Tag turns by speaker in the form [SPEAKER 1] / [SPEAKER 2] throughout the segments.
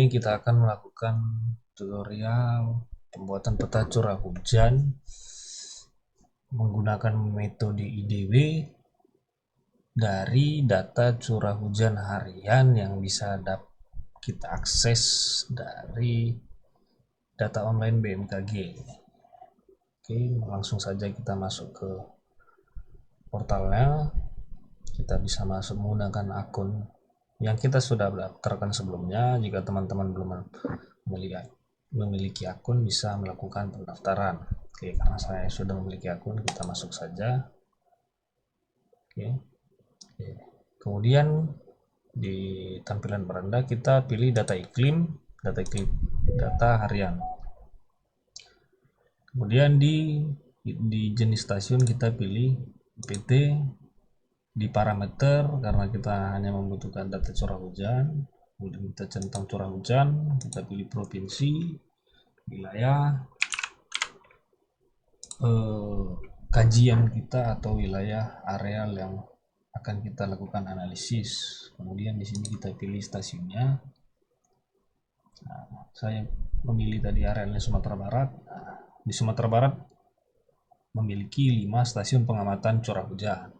[SPEAKER 1] ini kita akan melakukan tutorial pembuatan peta curah hujan menggunakan metode IDW dari data curah hujan harian yang bisa kita akses dari data online BMKG. Oke, langsung saja kita masuk ke portalnya. Kita bisa masuk menggunakan akun yang kita sudah daftarkan sebelumnya. Jika teman-teman belum memiliki akun, bisa melakukan pendaftaran. Oke, karena saya sudah memiliki akun, kita masuk saja. Oke. Kemudian di tampilan beranda kita pilih data iklim, data harian. Kemudian di jenis stasiun kita pilih PT. Di parameter, karena kita hanya membutuhkan data curah hujan, kemudian kita centang curah hujan, kita pilih provinsi, wilayah, kajian kita atau wilayah areal yang akan kita lakukan analisis. Kemudian di sini kita pilih stasiunnya. Nah, saya memilih tadi arealnya Sumatera Barat. Nah, di Sumatera Barat memiliki 5 stasiun pengamatan curah hujan.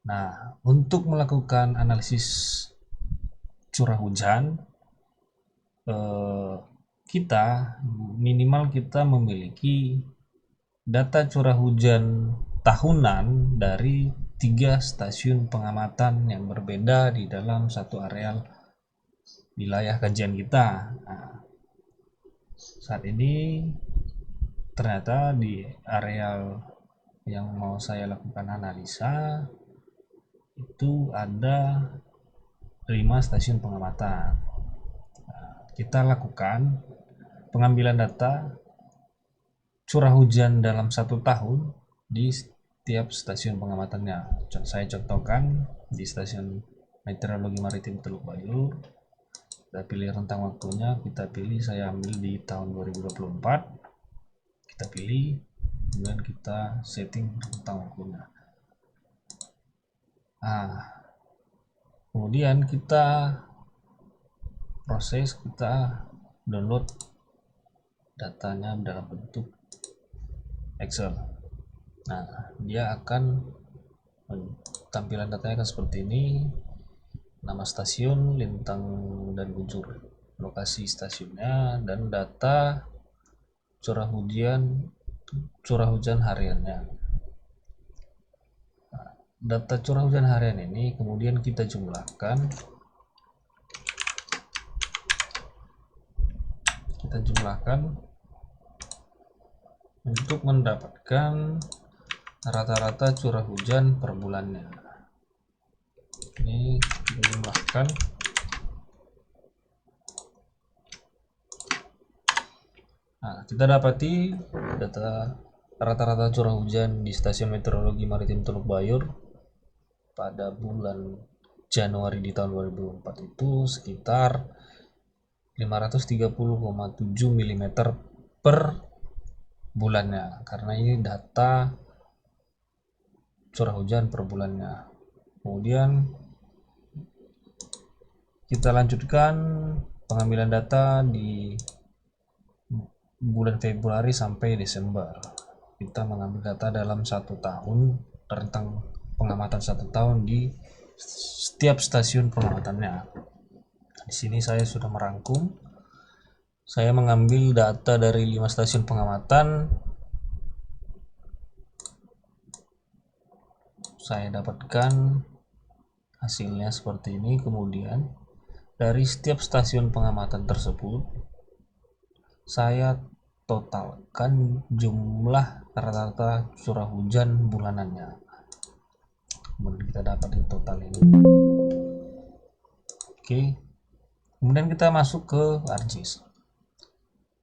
[SPEAKER 1] Nah, untuk melakukan analisis curah hujan, kita minimal memiliki data curah hujan tahunan dari 3 stasiun pengamatan yang berbeda di dalam satu areal wilayah kajian kita. Nah, saat ini ternyata di areal yang mau saya lakukan analisa itu ada 5 stasiun pengamatan. Nah, kita lakukan pengambilan data curah hujan dalam 1 tahun di setiap stasiun pengamatannya. Saya contohkan di stasiun meteorologi maritim Teluk Bayur. Kita pilih rentang waktunya, saya ambil di tahun 2024. Kita pilih, kemudian kita setting rentang waktunya. Nah, kemudian kita download datanya dalam bentuk Excel. Nah, dia akan tampilan datanya akan seperti ini: nama stasiun, lintang dan bujur lokasi stasiunnya, dan data curah hujan hariannya. Nah, data curah hujan harian ini kemudian kita jumlahkan untuk mendapatkan rata-rata curah hujan per bulannya. Ini dijumlahkan. Nah, kita dapati data rata-rata curah hujan di stasiun meteorologi maritim Teluk Bayur pada bulan Januari di tahun 2004 itu sekitar 530,7 mm per bulannya, karena ini data curah hujan per bulannya. Kemudian kita lanjutkan pengambilan data di bulan Februari sampai Desember. Kita mengambil data dalam 1 tahun, rentang pengamatan 1 tahun di setiap stasiun pengamatannya. Di sini saya sudah merangkum. Saya mengambil data dari 5 stasiun pengamatan. Saya dapatkan hasilnya seperti ini. Kemudian dari setiap stasiun pengamatan tersebut saya totalkan jumlah rata-rata curah hujan bulanannya. Kemudian kita dapat di total ini. Oke. Kemudian kita masuk ke ArcGIS.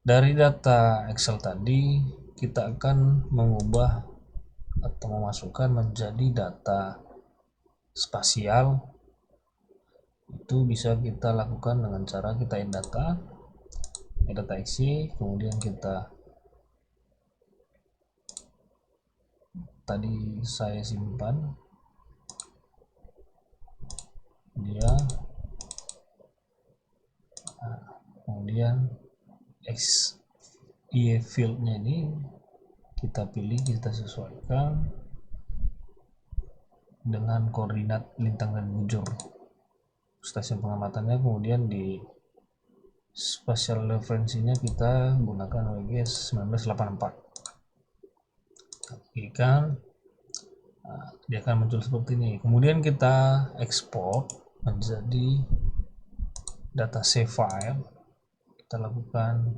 [SPEAKER 1] Dari data Excel tadi kita akan mengubah atau memasukkan menjadi data spasial. Itu bisa kita lakukan dengan cara kita edit data isi, kemudian kita tadi saya simpan dia. kemudian XIE fieldnya ini kita pilih, kita sesuaikan dengan koordinat lintang dan bujur stasiun pengamatannya, kemudian di spatial referensinya kita gunakan WG 1984. Oke kan, nah, dia akan muncul seperti ini. Kemudian kita ekspor menjadi data save file. Kita lakukan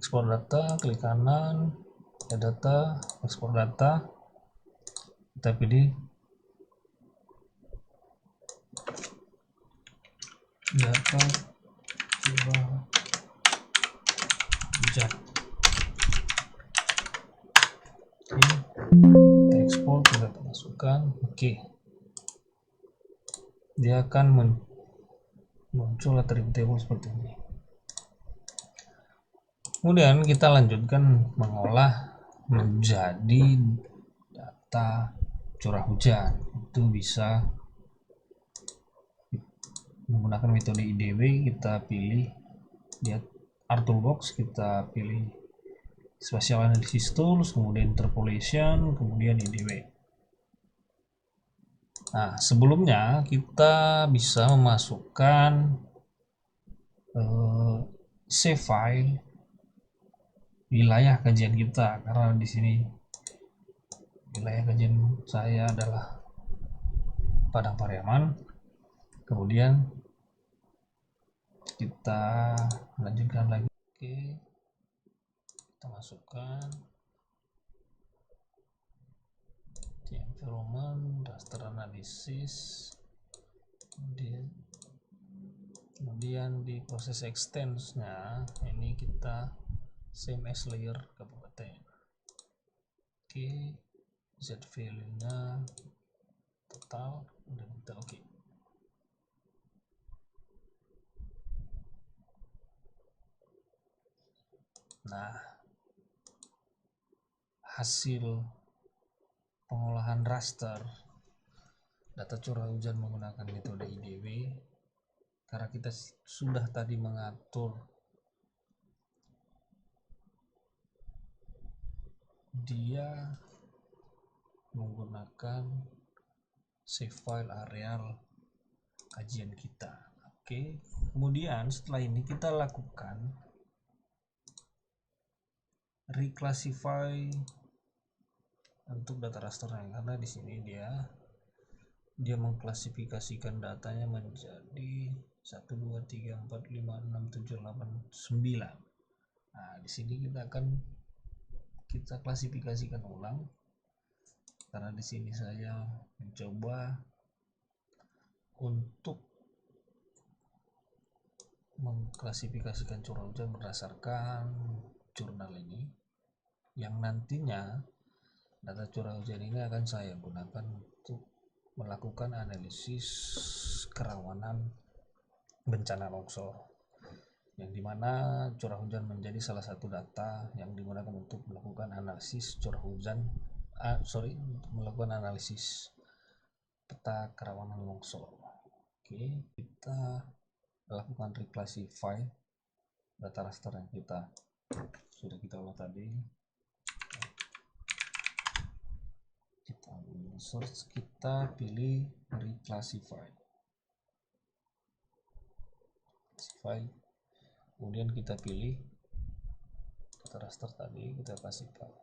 [SPEAKER 1] ekspor data, klik kanan, data, ekspor data, kita pilih data curah hujan. Kita ekspor, kita masukkan. Oke, dia akan muncul atribut table seperti ini. Kemudian kita lanjutkan mengolah menjadi data curah hujan. Itu bisa menggunakan metode IDW. Kita pilih di Toolbox, kita pilih Spatial Analysis Tools, kemudian Interpolation, kemudian IDW. Nah, sebelumnya kita bisa memasukkan save file wilayah kajian kita, karena di sini wilayah kajian saya adalah Padang Pariaman. Kemudian kita lanjutkan lagi. Oke, kita masukkan di environment, raster analysis, kemudian di proses extensnya ini kita same as layer kabupaten. Oke, Z value nya total, udah kita oke. Nah, hasil pengolahan raster data curah hujan menggunakan metode IDW, karena kita sudah tadi mengatur dia menggunakan save file areal kajian kita. Oke, kemudian setelah ini kita lakukan reclassify untuk data rasternya, karena di sini dia mengklasifikasikan datanya menjadi 1 2 3 4 5 6 7 8 9. Nah, di sini kita klasifikasikan ulang, karena di sini saya mencoba untuk mengklasifikasikan curah hujan berdasarkan jurnal ini, yang nantinya data curah hujan ini akan saya gunakan untuk melakukan analisis kerawanan bencana longsor, yang dimana curah hujan menjadi salah satu data yang digunakan untuk melakukan analisis curah hujan melakukan analisis peta kerawanan longsor. Oke, kita lakukan reclassify data raster yang sudah kita olah tadi. Kita search, kita pilih reclassify, kemudian kita pilih data raster tadi, kita kasih file.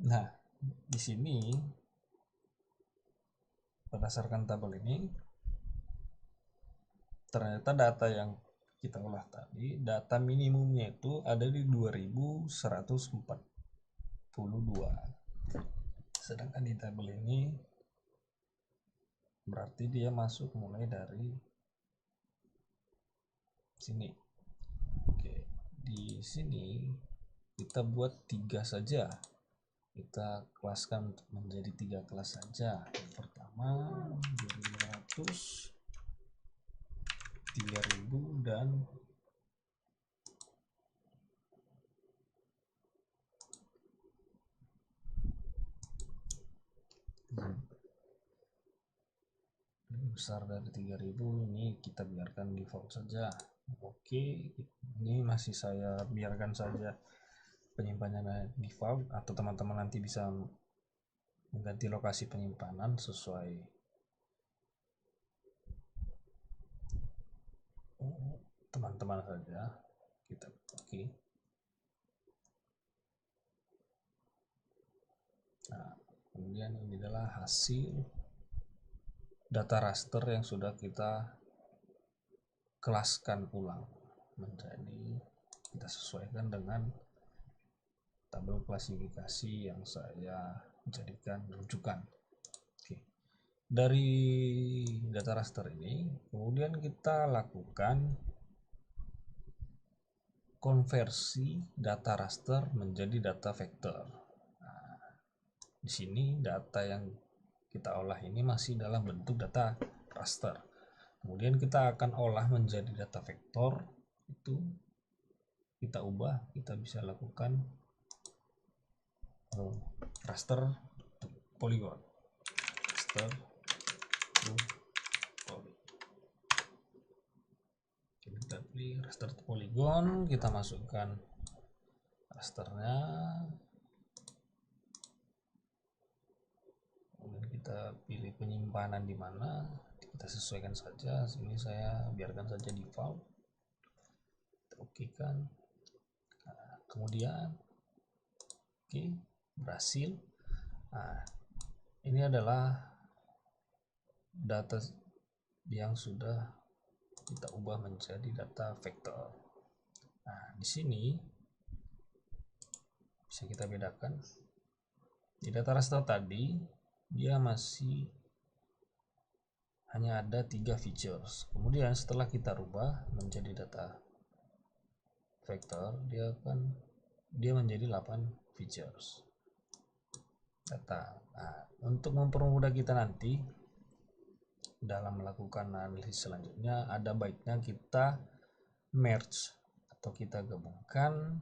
[SPEAKER 1] Nah, di sini berdasarkan tabel ini ternyata data yang kita olah tadi, data minimumnya itu ada di 2142. Sedangkan di tabel ini berarti dia masuk mulai dari sini. Oke, di sini kita buat 3 saja. Kita kelaskan menjadi 3 kelas saja. Yang pertama 2500, 3000 dan lebih besar dari 3000. Ini kita biarkan default saja. Oke, ini masih saya biarkan saja penyimpanannya default, atau teman-teman nanti bisa mengganti lokasi penyimpanan sesuai teman-teman saja. Kita oke. Nah, kemudian ini adalah hasil data raster yang sudah kita kelaskan ulang menjadi, kita sesuaikan dengan tabel klasifikasi yang saya jadikan rujukan. Oke. Dari data raster ini kemudian kita lakukan konversi data raster menjadi data vektor. Nah, di sini data yang kita olah ini masih dalam bentuk data raster. Kemudian kita akan olah menjadi data vektor, itu kita ubah, kita bisa lakukan raster polygon, raster to polygon. Kita pilih raster to polygon, kita masukkan rasternya, kemudian kita pilih penyimpanan di mana, kita sesuaikan saja. Sini saya biarkan saja default, kita oke kan. Nah, kemudian oke, berhasil. Nah, ini adalah data yang sudah kita ubah menjadi data vektor. Nah, di sini bisa kita bedakan. Di data raster tadi dia masih hanya ada 3 features. Kemudian setelah kita rubah menjadi data vektor, dia menjadi 8 features data. Nah, untuk mempermudah kita nanti dalam melakukan analisis selanjutnya, ada baiknya kita merge atau kita gabungkan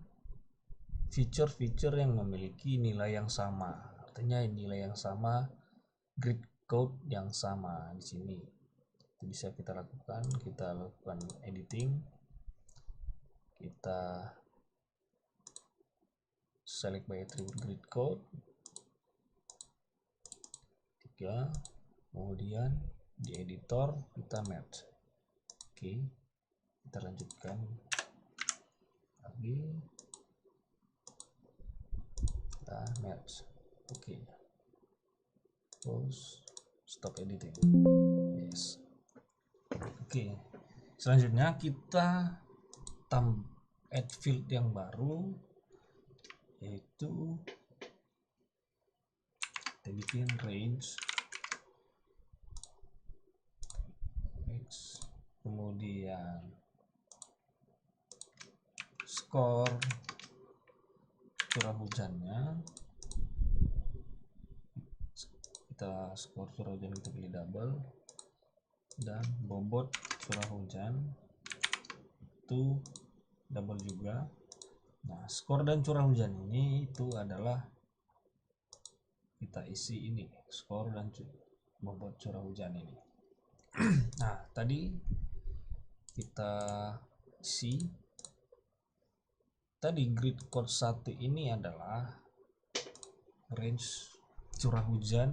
[SPEAKER 1] feature-feature yang memiliki nilai yang sama. Artinya nilai yang sama, grid code yang sama di sini. Itu bisa kita lakukan editing, kita select by attribute grid code 3, kemudian di editor kita merge. Oke, kita lanjutkan lagi, kita merge. Oke, close, stop editing. Yes. Oke, selanjutnya kita add field yang baru, yaitu kita bikin range, kemudian skor curah hujannya, kita skor curah hujan kita pilih double, dan bobot curah hujan itu double juga. Nah, skor dan curah hujan ini itu adalah kita isi ini, skor dan bobot curah hujan ini. Nah, tadi kita isi, tadi grid code 1 ini adalah range curah hujan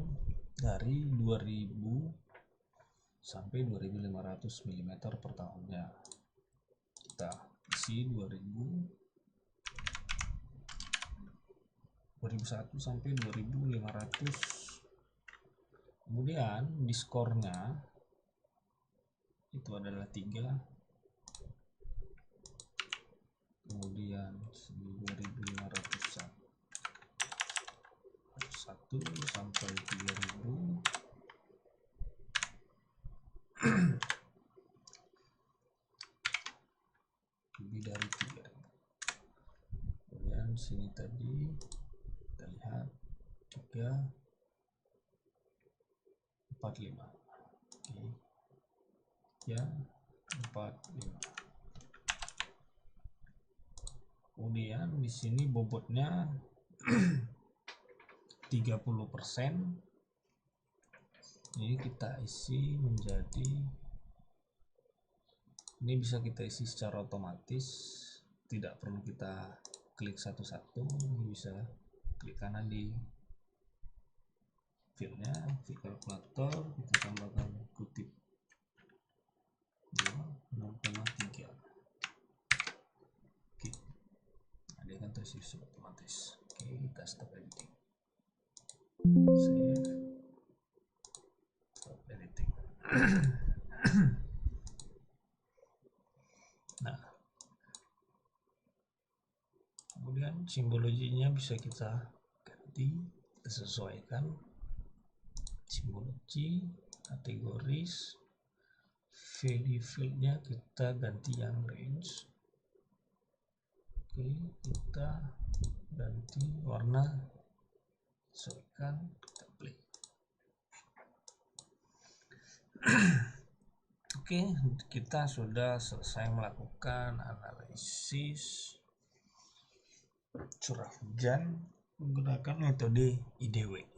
[SPEAKER 1] dari 2000 sampai 2500 mm per tahunnya. Kita isi 2001 sampai 2500. Kemudian di skornya itu adalah 3, kemudian 2501 sampai 3000, lebih dari 3000. Kemudian sini tadi kita lihat 345. Oke, ya 45. Kemudian di sini bobotnya 30%. Jadi kita isi menjadi Ini bisa kita isi secara otomatis, tidak perlu kita klik satu-satu. Ini bisa klik kanan di filenya, di kalkulator, kita tambahkan kutip 0,3. Oke, nah, dia akan terisi otomatis. Oke, kita stop editing, save, stop editing. Nah, kemudian simbologinya bisa kita ganti, kita sesuaikan simbologi, kategoris, value fieldnya kita ganti yang range. Oke, kita ganti warna, sesuaikan, kita play. Oke, kita sudah selesai melakukan analisis curah hujan menggunakan metode IDW.